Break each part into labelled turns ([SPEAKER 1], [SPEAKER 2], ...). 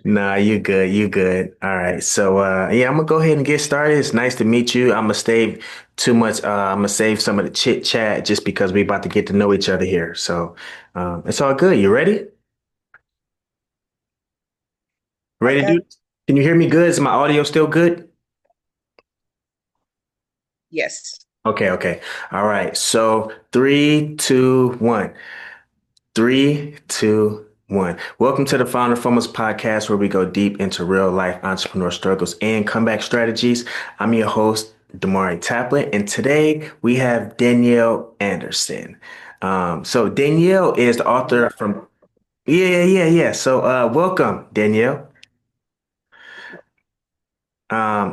[SPEAKER 1] Nah, you good. You good. All right. So yeah, I'm gonna go ahead and get started. It's nice to meet you. I'm gonna save too much. I'm gonna save some of the chit chat just because we about to get to know each other here. So it's all good. You ready? Ready to
[SPEAKER 2] Okay.
[SPEAKER 1] do this? Can you hear me good? Is my audio still good?
[SPEAKER 2] Yes.
[SPEAKER 1] Okay, okay. All right. So three, two, one. Three, two, one. Welcome to the Founder Fumbles podcast, where we go deep into real life entrepreneur struggles and comeback strategies. I'm your host, Dahmari Taplin, and today we have Danielle Anderson. So Danielle is the author from yeah. So welcome, Danielle.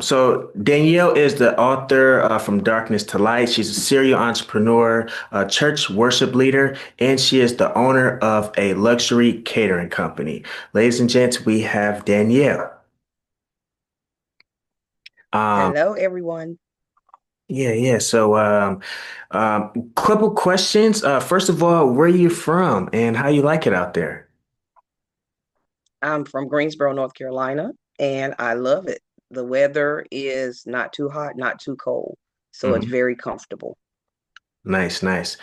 [SPEAKER 1] So Danielle is the author from Darkness to Light. She's a serial entrepreneur, a church worship leader, and she is the owner of a luxury catering company. Ladies and gents, we have Danielle. Um,
[SPEAKER 2] Hello, everyone.
[SPEAKER 1] yeah. So, couple questions. First of all, where are you from and how you like it out there?
[SPEAKER 2] I'm from Greensboro, North Carolina, and I love it. The weather is not too hot, not too cold, so it's
[SPEAKER 1] Mhm.
[SPEAKER 2] very comfortable.
[SPEAKER 1] Nice, nice.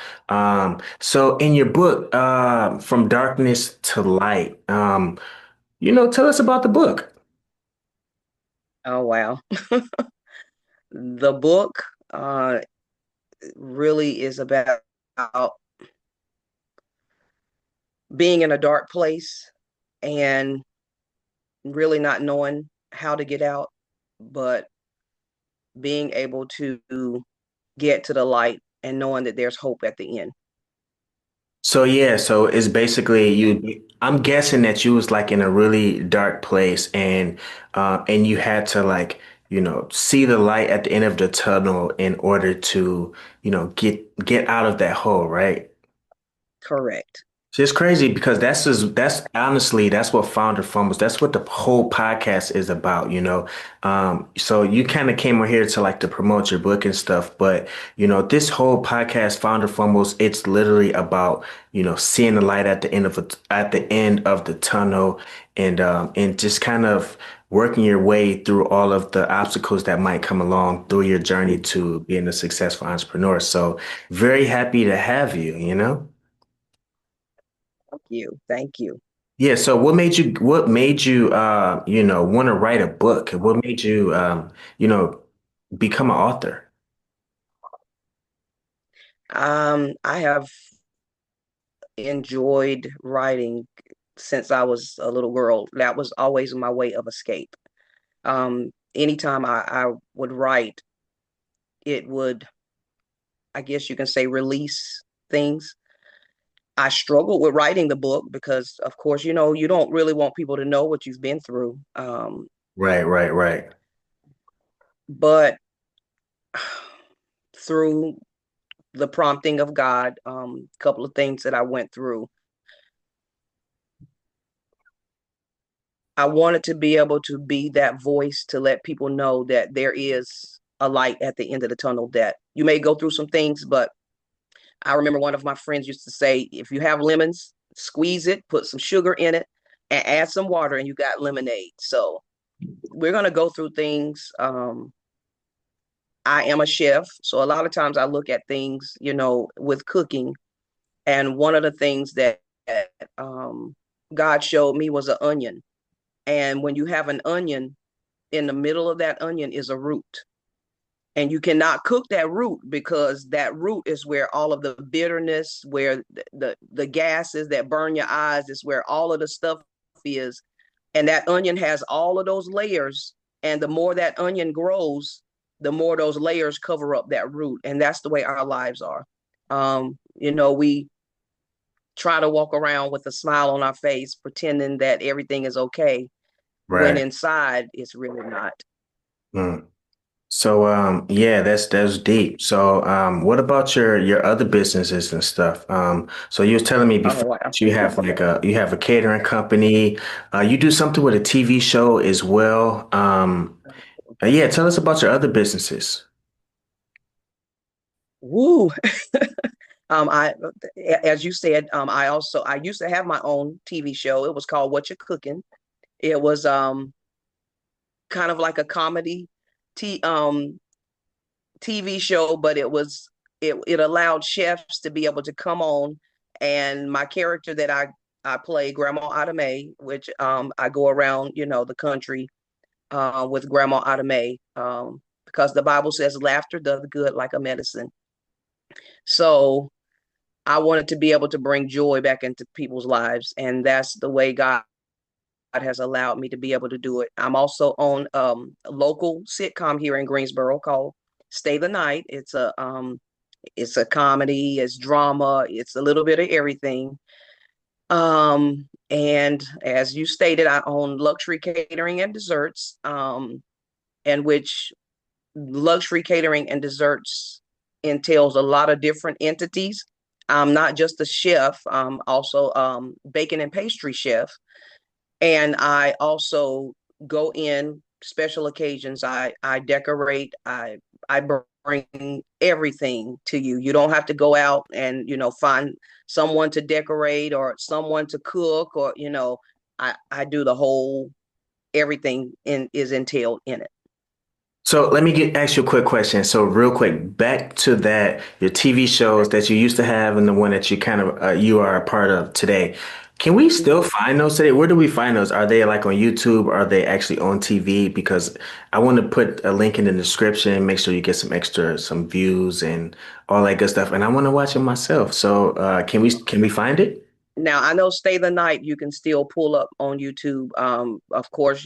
[SPEAKER 1] So in your book, From Darkness to Light, tell us about the book.
[SPEAKER 2] Oh, wow. The book uh, really is about being in a dark place and really not knowing how to get out, but being able to get to the light and knowing that there's hope at the end.
[SPEAKER 1] So yeah, so it's basically you. I'm guessing that you was like in a really dark place, and you had to like see the light at the end of the tunnel in order to get out of that hole, right?
[SPEAKER 2] Correct.
[SPEAKER 1] So it's crazy because that's honestly that's what Founder Fumbles, that's what the whole podcast is about, you know. So you kind of came over here to like to promote your book and stuff, but this whole podcast, Founder Fumbles, it's literally about, seeing the light at the end of the tunnel and just kind of working your way through all of the obstacles that might come along through your journey to being a successful entrepreneur. So very happy to have you, you know?
[SPEAKER 2] Thank you. Thank you.
[SPEAKER 1] Yeah, so what made you want to write a book? What made you you know, become an author?
[SPEAKER 2] I have enjoyed writing since I was a little girl. That was always my way of escape. Anytime I would write, it would, I guess you can say, release things. I struggled with writing the book because, of course, you don't really want people to know what you've been through.
[SPEAKER 1] Right.
[SPEAKER 2] But through the prompting of God, a couple of things that I went through, I wanted to be able to be that voice to let people know that there is a light at the end of the tunnel, that you may go through some things, but I remember one of my friends used to say, if you have lemons, squeeze it, put some sugar in it, and add some water, and you got lemonade. So we're going to go through things. I am a chef. So a lot of times I look at things, with cooking. And one of the things that um, God showed me was an onion. And when you have an onion, in the middle of that onion is a root. And you cannot cook that root because that root is where all of the bitterness, where the gases that burn your eyes, is where all of the stuff is. And that onion has all of those layers. And the more that onion grows, the more those layers cover up that root. And that's the way our lives are. We try to walk around with a smile on our face, pretending that everything is okay, when
[SPEAKER 1] Right.
[SPEAKER 2] inside it's really not.
[SPEAKER 1] Mm. So yeah, that's deep. So what about your other businesses and stuff? So you was telling me
[SPEAKER 2] Oh,
[SPEAKER 1] before
[SPEAKER 2] wow.
[SPEAKER 1] that you have a catering company. You do something with a TV show as well. Yeah, tell us about your other businesses.
[SPEAKER 2] Woo. I, as you said, I used to have my own TV show. It was called What You Cooking. It was kind of like a comedy t TV show, but it allowed chefs to be able to come on, and my character that I play, Grandma Automay, which I go around, the country with Grandma Automay, because the Bible says laughter does good like a medicine. So I wanted to be able to bring joy back into people's lives, and that's the way God has allowed me to be able to do it. I'm also on a local sitcom here in Greensboro called Stay the Night. It's a comedy, it's drama, it's a little bit of everything. And as you stated, I own luxury catering and desserts, and which luxury catering and desserts entails a lot of different entities. I'm not just a chef, I'm also baking and pastry chef. And I also go in special occasions. I decorate. I bring everything to you. You don't have to go out and find someone to decorate or someone to cook, or I do the whole everything in is entailed in it.
[SPEAKER 1] So let me ask you a quick question. So real quick, back to that your TV shows that you used to have and the one that you kind of you are a part of today. Can we still find those today? Where do we find those? Are they like on YouTube? Or are they actually on TV? Because I want to put a link in the description, make sure you get some views and all that good stuff. And I want to watch it myself. So can we find it?
[SPEAKER 2] Now I know Stay the Night you can still pull up on YouTube. Of course,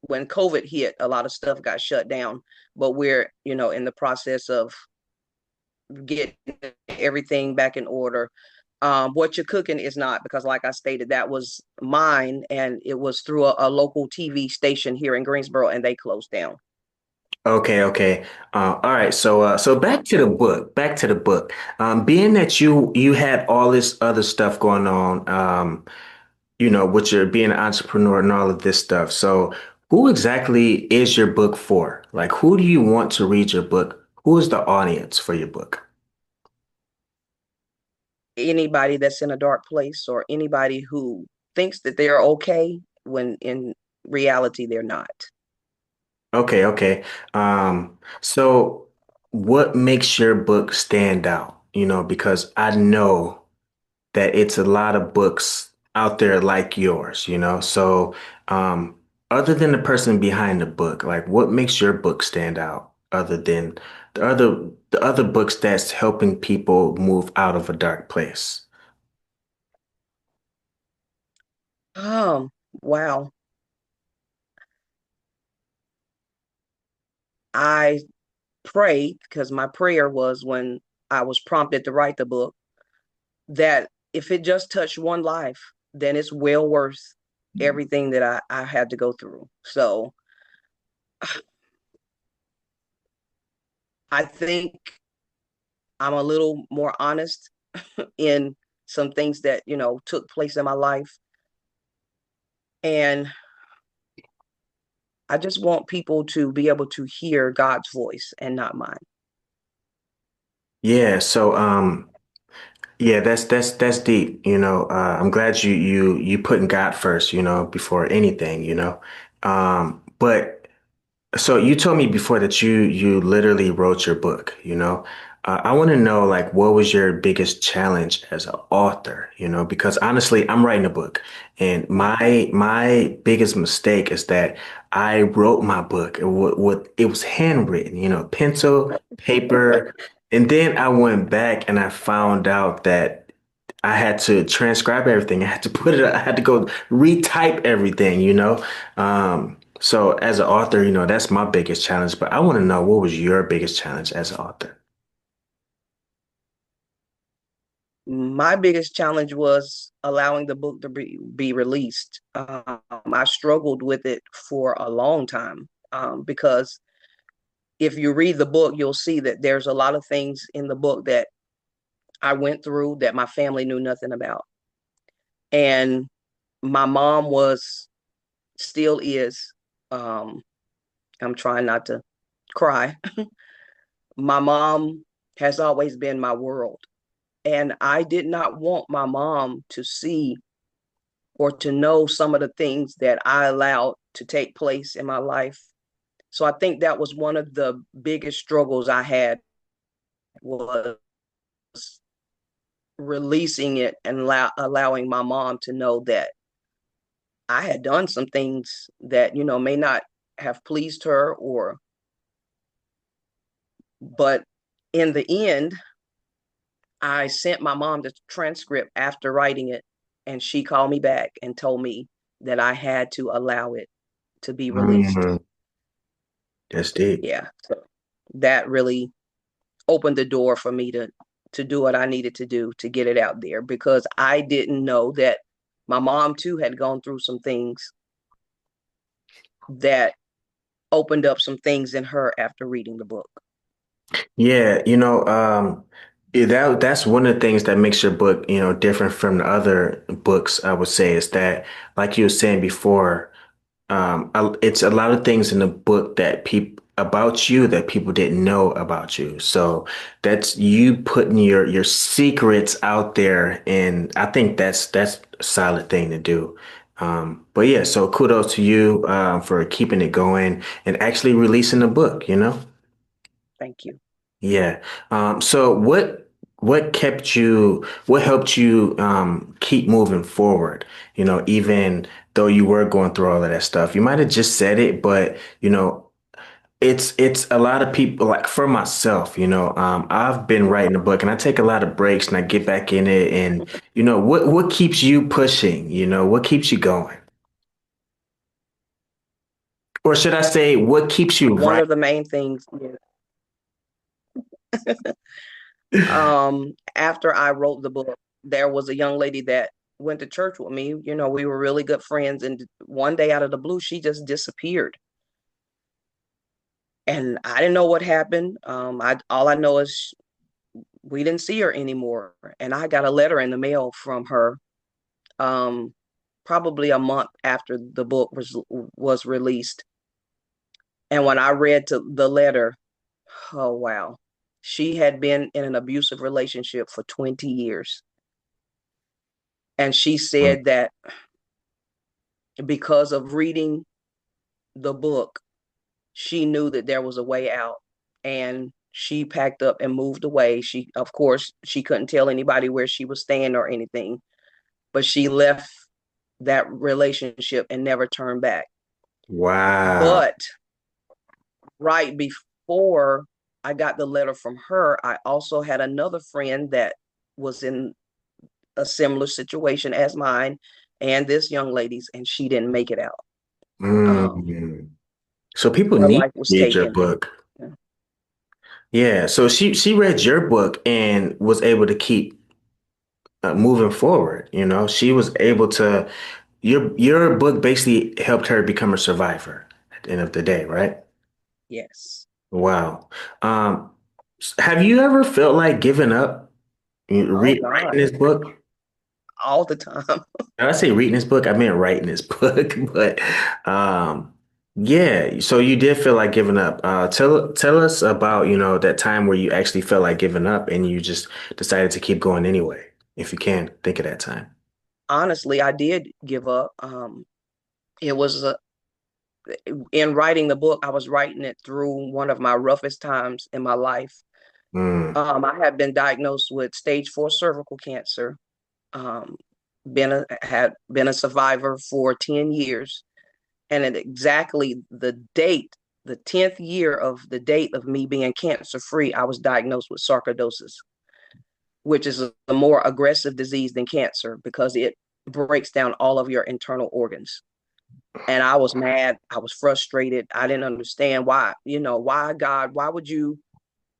[SPEAKER 2] when COVID hit, a lot of stuff got shut down, but we're in the process of getting everything back in order. What you're cooking is not, because like I stated, that was mine, and it was through a local TV station here in Greensboro, and they closed down.
[SPEAKER 1] Okay, okay. All right. So back to the book. Back to the book. Being that you had all this other stuff going on, with your being an entrepreneur and all of this stuff. So who exactly is your book for? Like, who do you want to read your book? Who is the audience for your book?
[SPEAKER 2] Anybody that's in a dark place, or anybody who thinks that they're okay when in reality they're not.
[SPEAKER 1] Okay, okay. So what makes your book stand out? Because I know that it's a lot of books out there like yours, So, other than the person behind the book, like what makes your book stand out other than the other books that's helping people move out of a dark place?
[SPEAKER 2] Wow. I prayed, because my prayer was, when I was prompted to write the book, that if it just touched one life, then it's well worth everything that I had to go through. So I think I'm a little more honest in some things that, took place in my life. And I just want people to be able to hear God's voice and not mine.
[SPEAKER 1] Yeah, so yeah, that's deep, I'm glad you putting God first, before anything, But so you told me before that you literally wrote your book, I want to know like what was your biggest challenge as an author, because honestly, I'm writing a book and my biggest mistake is that I wrote my book and what it was handwritten, pencil, paper, and then I went back and I found out that I had to transcribe everything. I had to I had to go retype everything. So as an author, that's my biggest challenge, but I want to know what was your biggest challenge as an author?
[SPEAKER 2] My biggest challenge was allowing the book to be released. I struggled with it for a long time, because if you read the book, you'll see that there's a lot of things in the book that I went through that my family knew nothing about. And my mom still is, um, I'm trying not to cry. My mom has always been my world. And I did not want my mom to see or to know some of the things that I allowed to take place in my life. So I think that was one of the biggest struggles I had, was releasing it and allowing my mom to know that I had done some things that, may not have pleased her, but in the end, I sent my mom the transcript after writing it, and she called me back and told me that I had to allow it to be released.
[SPEAKER 1] Mm, that's deep.
[SPEAKER 2] Yeah. So that really opened the door for me to do what I needed to do to get it out there, because I didn't know that my mom too had gone through some things that opened up some things in her after reading the book.
[SPEAKER 1] Yeah, that's one of the things that makes your book, different from the other books, I would say, is that, like you were saying before, it's a lot of things in the book that people about you that people didn't know about you. So that's you putting your secrets out there, and I think that's a solid thing to do. But yeah, so kudos to you for keeping it going and actually releasing the book.
[SPEAKER 2] Thank you.
[SPEAKER 1] Yeah. So what helped you keep moving forward? Even though you were going through all of that stuff. You might have just said it, but it's a lot of people, like for myself, I've been writing a book and I take a lot of breaks and I get back in it, and what keeps you pushing? What keeps you going? Or should I say what keeps you
[SPEAKER 2] One
[SPEAKER 1] writing?
[SPEAKER 2] of the main things is, after I wrote the book, there was a young lady that went to church with me. We were really good friends, and one day out of the blue, she just disappeared. And I didn't know what happened. I all I know is we didn't see her anymore. And I got a letter in the mail from her, um, probably a month after the book was released. And when I read the letter, oh wow, she had been in an abusive relationship for 20 years. And she said that because of reading the book, she knew that there was a way out, and she packed up and moved away. She, of course, she couldn't tell anybody where she was staying or anything, but she left that relationship and never turned back.
[SPEAKER 1] Wow.
[SPEAKER 2] But right before I got the letter from her, I also had another friend that was in a similar situation as mine and this young lady's, and she didn't make it out. Um,
[SPEAKER 1] Mm. So people
[SPEAKER 2] her
[SPEAKER 1] need to
[SPEAKER 2] life was
[SPEAKER 1] read your
[SPEAKER 2] taken.
[SPEAKER 1] book. Yeah, so she read your book and was able to keep moving forward. She was able to. Your book basically helped her become a survivor at the end of the day, right?
[SPEAKER 2] Yes.
[SPEAKER 1] Wow. Um, have you ever felt like giving up
[SPEAKER 2] Oh
[SPEAKER 1] writing
[SPEAKER 2] God,
[SPEAKER 1] this book?
[SPEAKER 2] all the time.
[SPEAKER 1] When I say reading this book, I meant writing this book. But um, yeah, so you did feel like giving up. Tell us about, that time where you actually felt like giving up and you just decided to keep going anyway, if you can think of that time.
[SPEAKER 2] Honestly, I did give up. It was in writing the book, I was writing it through one of my roughest times in my life.
[SPEAKER 1] Mm,
[SPEAKER 2] I had been diagnosed with stage 4 cervical cancer. Um, had been a survivor for 10 years, and at exactly the 10th year of the date of me being cancer free, I was diagnosed with sarcoidosis, which is a more aggressive disease than cancer because it breaks down all of your internal organs. And I was mad. I was frustrated. I didn't understand why, why God, why would you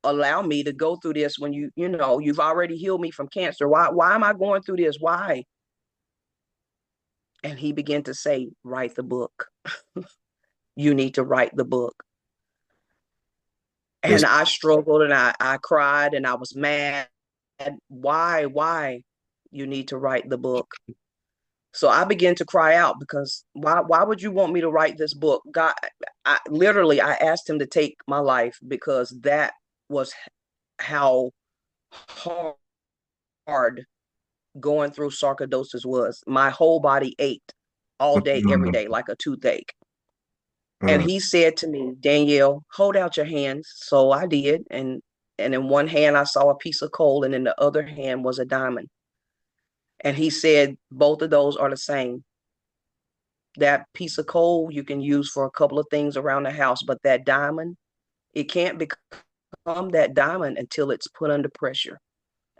[SPEAKER 2] allow me to go through this when you've already healed me from cancer? Why am I going through this? Why? And he began to say, write the book. You need to write the book.
[SPEAKER 1] it's
[SPEAKER 2] And I struggled, and I cried, and I was mad. Why? You need to write the book. So I began to cry out, because why would you want me to write this book? God, I asked him to take my life, because that was how hard hard going through sarcoidosis was. My whole body ached all day, every
[SPEAKER 1] Mm,
[SPEAKER 2] day, like a toothache. And
[SPEAKER 1] mm,
[SPEAKER 2] he said to me, Danielle, hold out your hands. So I did. And in one hand I saw a piece of coal, and in the other hand was a diamond. And he said, both of those are the same. That piece of coal you can use for a couple of things around the house, but that diamond, it can't become that diamond until it's put under pressure,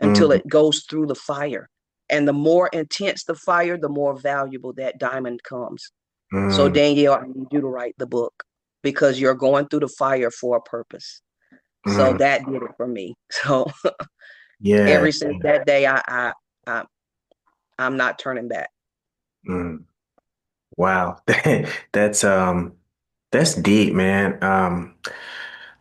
[SPEAKER 2] until
[SPEAKER 1] mm,
[SPEAKER 2] it goes through the fire. And the more intense the fire, the more valuable that diamond comes. So,
[SPEAKER 1] mm,
[SPEAKER 2] Danielle, I need you to write the book because you're going through the fire for a purpose. So
[SPEAKER 1] mm.
[SPEAKER 2] that did it for me. So
[SPEAKER 1] Yeah.
[SPEAKER 2] ever since that day, I I'm not turning back.
[SPEAKER 1] Mm. Wow. That's that's deep, man.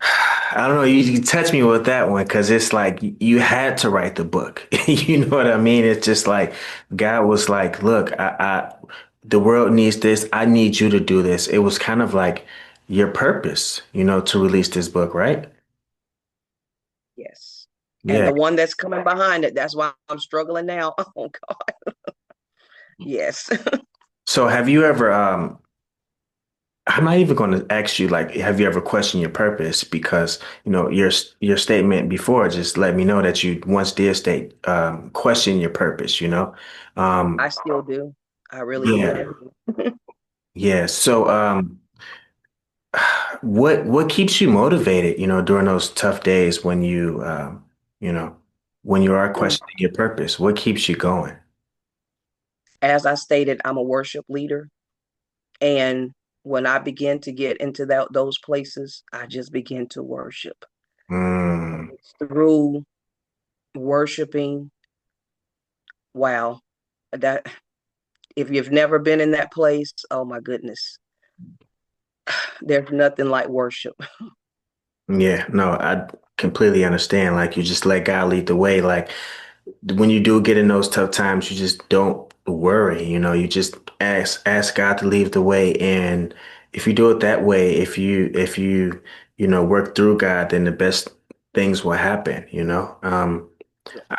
[SPEAKER 1] I don't know, you touch me with that one because it's like you had to write the book. You know what I mean? It's just like God was like, look, the world needs this. I need you to do this. It was kind of like your purpose, to release this book, right?
[SPEAKER 2] Yes. And
[SPEAKER 1] Yeah.
[SPEAKER 2] the one that's coming behind it, that's why I'm struggling now. Oh God. Yes.
[SPEAKER 1] So have you ever I'm not even going to ask you like, have you ever questioned your purpose? Because your statement before just let me know that you once did state question your purpose.
[SPEAKER 2] I
[SPEAKER 1] Um,
[SPEAKER 2] still do. I really do
[SPEAKER 1] yeah,
[SPEAKER 2] now.
[SPEAKER 1] yeah. So, what keeps you motivated? During those tough days when you know, when you are
[SPEAKER 2] Mm.
[SPEAKER 1] questioning your purpose, what keeps you going?
[SPEAKER 2] As I stated, I'm a worship leader. And when I begin to get into those places, I just begin to worship. And
[SPEAKER 1] Mm,
[SPEAKER 2] it's through worshiping, wow, that if you've never been in that place, oh my goodness, there's nothing like worship.
[SPEAKER 1] yeah, no, I completely understand. Like you just let God lead the way. Like when you do get in those tough times, you just don't worry. You just ask God to lead the way, and if you do it that way, if you work through God, then the best things will happen.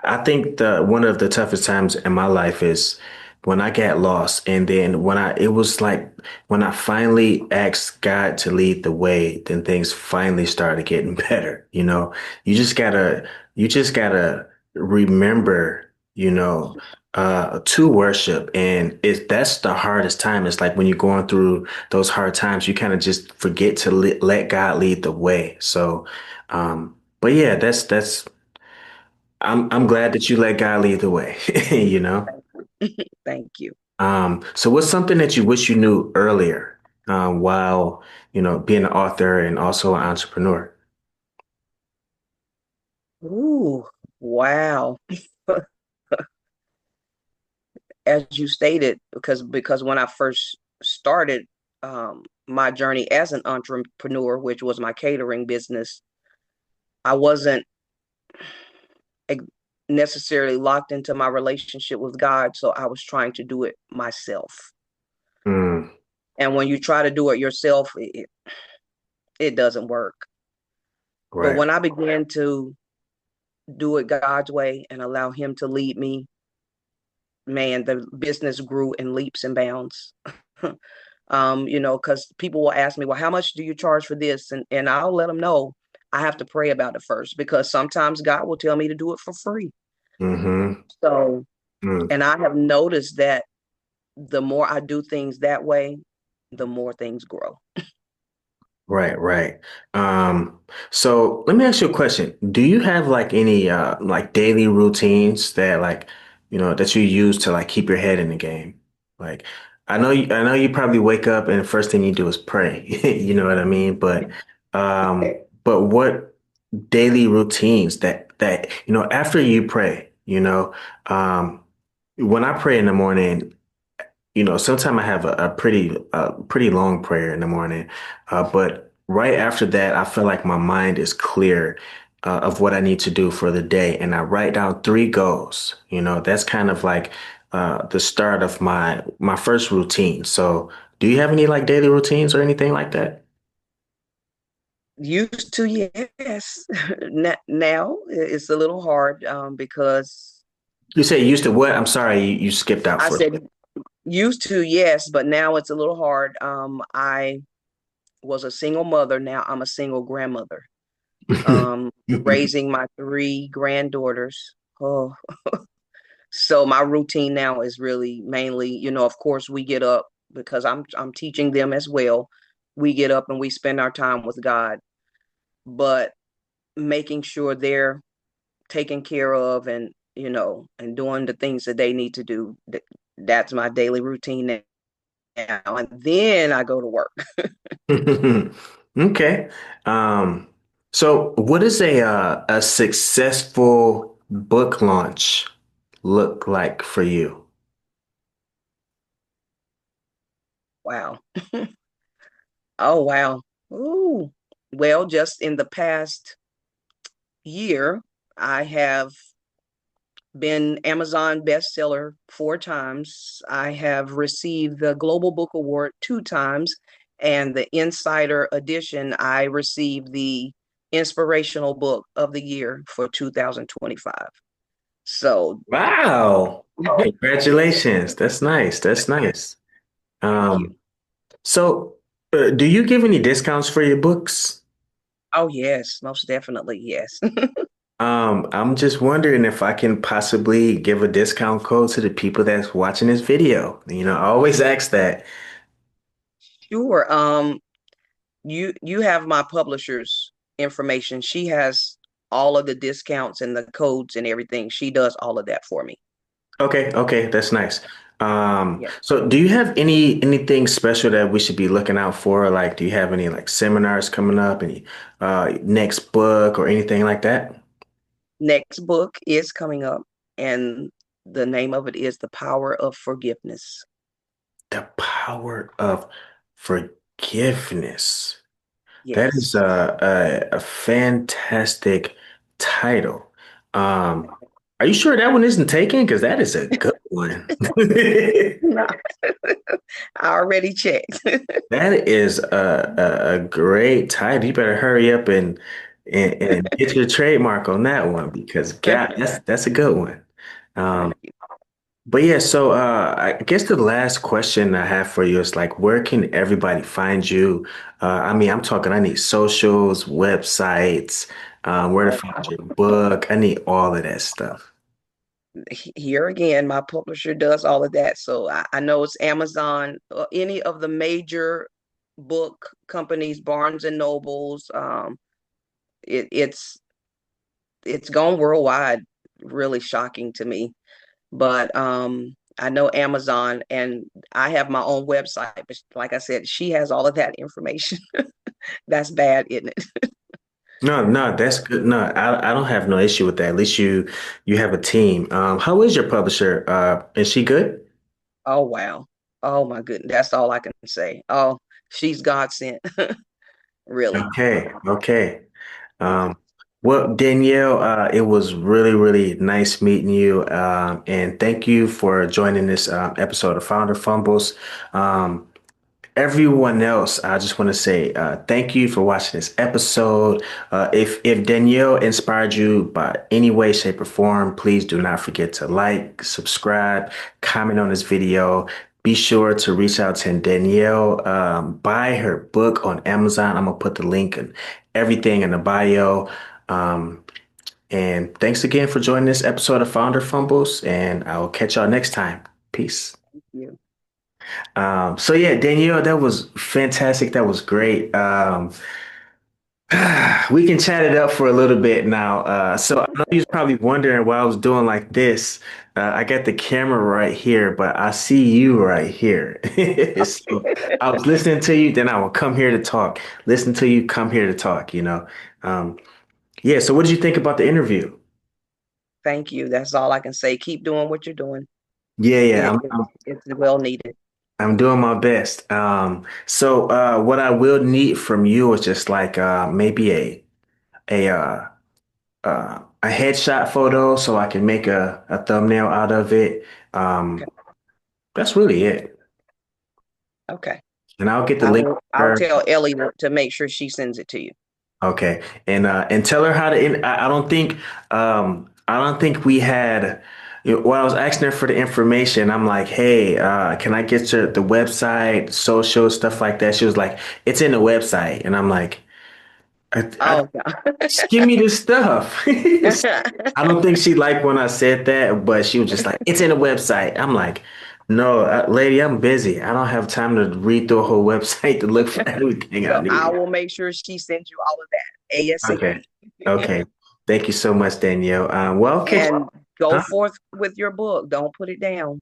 [SPEAKER 1] I think the one of the toughest times in my life is when I got lost, and then it was like when I finally asked God to lead the way, then things finally started getting better. You just gotta, you just gotta remember, to worship, and that's the hardest time. It's like when you're going through those hard times, you kind of just forget to let God lead the way. So, but yeah, that's. I'm glad that you let God lead the way, you know?
[SPEAKER 2] Thank you.
[SPEAKER 1] So what's something that you wish you knew earlier, while, being an author and also an entrepreneur?
[SPEAKER 2] Ooh, wow. As you stated, because when I first started my journey as an entrepreneur, which was my catering business, I wasn't necessarily locked into my relationship with God, so I was trying to do it myself.
[SPEAKER 1] Mm,
[SPEAKER 2] And when you try to do it yourself, it doesn't work. But
[SPEAKER 1] right.
[SPEAKER 2] when I began to do it God's way and allow Him to lead me, man, the business grew in leaps and bounds. Because people will ask me, well, how much do you charge for this? And I'll let them know I have to pray about it first because sometimes God will tell me to do it for free.
[SPEAKER 1] Mm-hmm.
[SPEAKER 2] So,
[SPEAKER 1] Mm.
[SPEAKER 2] and I have noticed that the more I do things that way, the more things grow.
[SPEAKER 1] Right, right. Um, so let me ask you a question. Do you have like any like daily routines that like, that you use to like keep your head in the game? Like I know you probably wake up and the first thing you do is pray. You know what I mean? But what daily routines that after you pray, when I pray in the morning, sometimes I have a pretty long prayer in the morning, but right after that, I feel like my mind is clear of what I need to do for the day, and I write down three goals. That's kind of like the start of my first routine. So, do you have any like daily routines or anything like that?
[SPEAKER 2] Used to, yes. Now it's a little hard because
[SPEAKER 1] You say you used to what? I'm sorry, you skipped out
[SPEAKER 2] I
[SPEAKER 1] for a
[SPEAKER 2] said used to, yes, but now it's a little hard. I was a single mother. Now I'm a single grandmother.
[SPEAKER 1] bit.
[SPEAKER 2] Raising my three granddaughters. Oh, so my routine now is really mainly, of course, we get up because I'm teaching them as well. We get up and we spend our time with God, but making sure they're taken care of and and doing the things that they need to do. That's my daily routine now. And then I go to work.
[SPEAKER 1] Okay. Um, so what does a successful book launch look like for you?
[SPEAKER 2] Wow. Oh wow. Ooh. Well, just in the past year, I have been Amazon bestseller 4 times. I have received the Global Book Award 2 times, and the Insider Edition, I received the Inspirational Book of the Year for 2025. So,
[SPEAKER 1] Wow. Congratulations. That's nice. That's nice.
[SPEAKER 2] thank you.
[SPEAKER 1] Um, so do you give any discounts for your books?
[SPEAKER 2] Oh, yes, most definitely. Yes.
[SPEAKER 1] I'm just wondering if I can possibly give a discount code to the people that's watching this video. I always ask that.
[SPEAKER 2] Sure. You have my publisher's information. She has all of the discounts and the codes and everything. She does all of that for me.
[SPEAKER 1] Okay, okay, that's nice.
[SPEAKER 2] Yeah.
[SPEAKER 1] So do you have anything special that we should be looking out for? Like, do you have any like seminars coming up, any next book or anything like that?
[SPEAKER 2] Next book is coming up, and the name of it is The Power of Forgiveness.
[SPEAKER 1] The power of forgiveness. That is
[SPEAKER 2] Yes.
[SPEAKER 1] a fantastic title. Um, are you sure that one isn't taken? Because that is a good one.
[SPEAKER 2] No, I already checked.
[SPEAKER 1] That is a great title. You better hurry up and get your trademark on that one because God, that's a good one. Um,
[SPEAKER 2] Thank you.
[SPEAKER 1] but yeah, so I guess the last question I have for you is like, where can everybody find you? I mean, I'm talking, I need socials, websites, where to find your book. I need all of that stuff.
[SPEAKER 2] Here again, my publisher does all of that. So I know it's Amazon, any of the major book companies, Barnes and Nobles. It, it's it's gone worldwide. Really shocking to me. But I know Amazon, and I have my own website. But like I said, she has all of that information. That's bad, isn't it?
[SPEAKER 1] No, no, that's good. No, I don't have no issue with that. At least you have a team. How is your publisher? Is she good?
[SPEAKER 2] Oh wow. Oh my goodness. That's all I can say. Oh, she's God sent. Really.
[SPEAKER 1] Okay, okay.
[SPEAKER 2] Yeah.
[SPEAKER 1] Um, well, Danielle, it was really, really nice meeting you. And thank you for joining this episode of Founder Fumbles. Um, Everyone else, I just want to say thank you for watching this episode. If Danielle inspired you by any way, shape, or form, please do not forget to like, subscribe, comment on this video. Be sure to reach out to Danielle. Buy her book on Amazon. I'm gonna put the link and everything in the bio. Um, and thanks again for joining this episode of Founder Fumbles. And I will catch y'all next time. Peace.
[SPEAKER 2] Thank you.
[SPEAKER 1] So yeah, Danielle, that was fantastic. That was great. We can chat it up for a little bit now. So I know you're probably wondering why I was doing like this. I got the camera right here, but I see you right here. So I was listening to you, then I will come here to talk. Listen to you, come here to talk. Um, yeah, so what did you think about the interview?
[SPEAKER 2] Thank you. That's all I can say. Keep doing what you're doing.
[SPEAKER 1] Yeah, yeah,
[SPEAKER 2] It, it's well needed.
[SPEAKER 1] I'm doing my best. So what I will need from you is just like maybe a headshot photo so I can make a thumbnail out of it.
[SPEAKER 2] Okay.
[SPEAKER 1] That's really it.
[SPEAKER 2] Okay.
[SPEAKER 1] And I'll get the link to
[SPEAKER 2] I'll
[SPEAKER 1] her.
[SPEAKER 2] tell Ellie to make sure she sends it to you.
[SPEAKER 1] Okay. And tell her how to I don't think we had, Well, I was asking her for the information. I'm like, hey, can I get your the website, social, stuff like that? She was like, it's in the website. And I'm like,
[SPEAKER 2] Oh,
[SPEAKER 1] just give me this stuff.
[SPEAKER 2] God.
[SPEAKER 1] I don't think she liked when I said that, but she was just like, it's in the website. I'm like, no, lady, I'm busy. I don't have time to read through a whole website to look for everything I
[SPEAKER 2] Well, I
[SPEAKER 1] need.
[SPEAKER 2] will make sure she sends you all of that
[SPEAKER 1] Okay.
[SPEAKER 2] ASAP.
[SPEAKER 1] Okay. Thank you so much, Danielle. Well, catch,
[SPEAKER 2] And go
[SPEAKER 1] huh?
[SPEAKER 2] forth with your book. Don't put it down.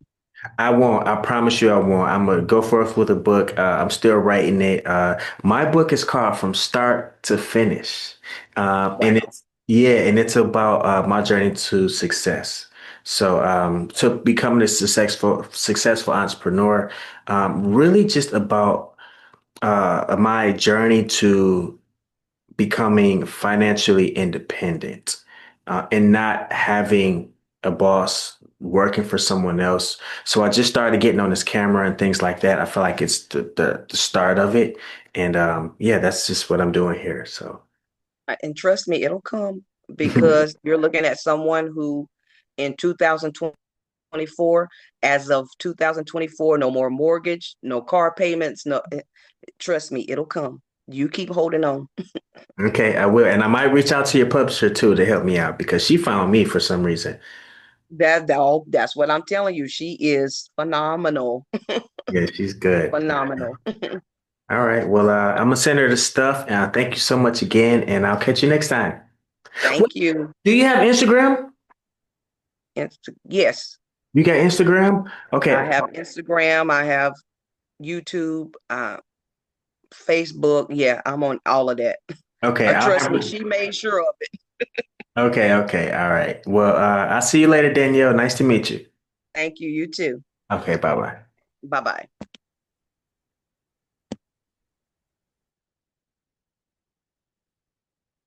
[SPEAKER 1] I won't. I promise you I won't. I'm gonna go forth with a book. I'm still writing it. My book is called From Start to Finish. And
[SPEAKER 2] Wow.
[SPEAKER 1] it's yeah, and it's about my journey to success. So to becoming a successful entrepreneur, really just about my journey to becoming financially independent and not having a boss working for someone else. So I just started getting on this camera and things like that. I feel like it's the start of it. And yeah, that's just what I'm doing here. So
[SPEAKER 2] And trust me, it'll come because you're looking at someone who in 2024, as of 2024, no more mortgage, no car payments, no, trust me, it'll come. You keep holding on.
[SPEAKER 1] okay, I will. And I might reach out to your publisher too to help me out because she found me for some reason.
[SPEAKER 2] That's what I'm telling you. She is phenomenal.
[SPEAKER 1] Yeah, she's good.
[SPEAKER 2] Phenomenal.
[SPEAKER 1] All right. Well, I'm gonna send her the stuff. Thank you so much again, and I'll catch you next time. Wait,
[SPEAKER 2] Thank you.
[SPEAKER 1] do you have Instagram?
[SPEAKER 2] Yes,
[SPEAKER 1] You got Instagram?
[SPEAKER 2] I
[SPEAKER 1] Okay.
[SPEAKER 2] have Instagram, I have YouTube, Facebook. Yeah, I'm on all of that.
[SPEAKER 1] Okay.
[SPEAKER 2] Trust me, she made sure of it.
[SPEAKER 1] Okay. Okay. All right. Well, I'll see you later, Danielle. Nice to meet you.
[SPEAKER 2] Thank you. You too.
[SPEAKER 1] Okay. Bye bye.
[SPEAKER 2] Bye bye.